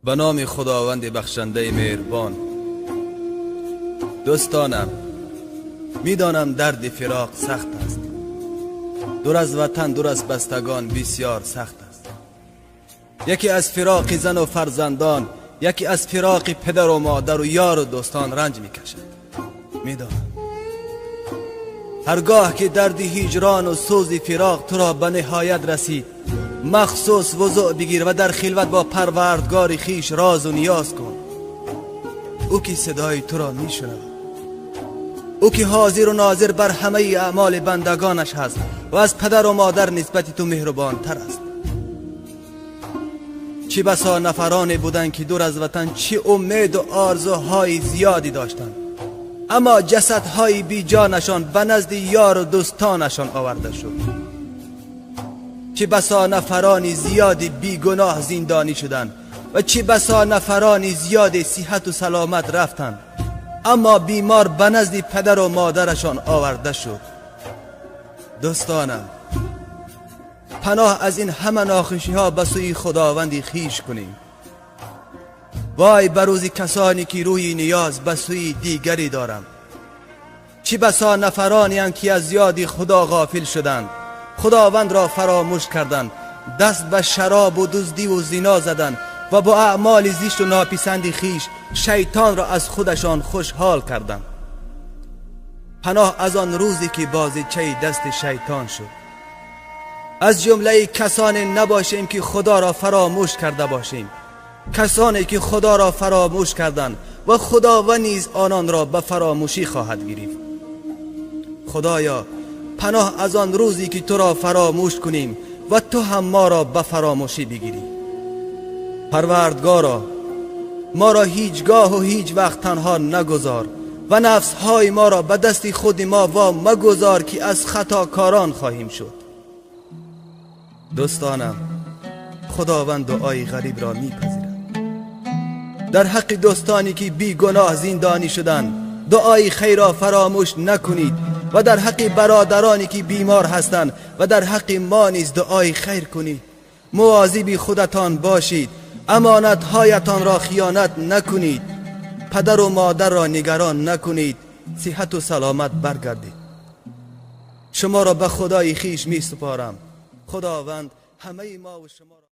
به نام خداوند بخشنده مهربان. دوستانم، میدانم درد فراق سخت است. دور از وطن، دور از بستگان بسیار سخت است. یکی از فراق زن و فرزندان، یکی از فراق پدر و مادر و یار و دوستان رنج میکشد. میدانم هرگاه که درد هجران و سوز فراق تو را به نهایت رسید، مخصوص وضوع بگیر و در خلوت با پروردگار خیش راز و نیاز کن. او که صدای تو را میشنود، او که حاضر و ناظر بر همه اعمال بندگانش هست و از پدر و مادر نسبت تو مهربان تر است. چه بسا نفرانی بودند که دور از وطن چه امید و آرزوهای زیادی داشتند، اما جسدهای بی جانشان به نزد یار و دوستانشان آورده شد. چه بسا نفرانی زیادی بی گناه زندانی شدند و چه بسا نفرانی زیادی صحت و سلامت رفتند، اما بیمار به نزد پدر و مادرشان آورده شد. دوستانم، پناه از این همه ناخوشی ها به سوی خداوندی خیش کنیم. وای بر روز کسانی که روی نیاز به سوی دیگری دارند. چه بسا نفرانی اند که از یاد خدا غافل شدند، خداوند را فراموش کردند، دست به شراب و دزدی و زنا زدند و با اعمال زشت و ناپسند خیش شیطان را از خودشان خوشحال کردند. پناه از آن روزی که بازیچه دست شیطان شد. از جمله کسانی نباشیم که خدا را فراموش کرده باشیم، کسانی که خدا را فراموش کردند و خداوند نیز آنان را به فراموشی خواهد گرفت. خدایا، پناه از آن روزی که تو را فراموش کنیم و تو هم ما را به فراموشی بگیری. پروردگارا، ما را هیچگاه و هیچ وقت تنها نگذار و نفسهای ما را به دست خود ما وا مگذار که از خطاکاران خواهیم شد. دوستانم، خداوند دعای غریب را میپذیرد. در حق دوستانی که بی گناه زندانی شدند دعای خیر را فراموش نکنید و در حق برادرانی که بیمار هستند و در حق ما نیز دعای خیر کنید. مواظب خودتان باشید، امانتهایتان را خیانت نکنید، پدر و مادر را نگران نکنید، صحت و سلامت برگردید. شما را به خدای خیش می سپارم. خداوند همه ما و شما را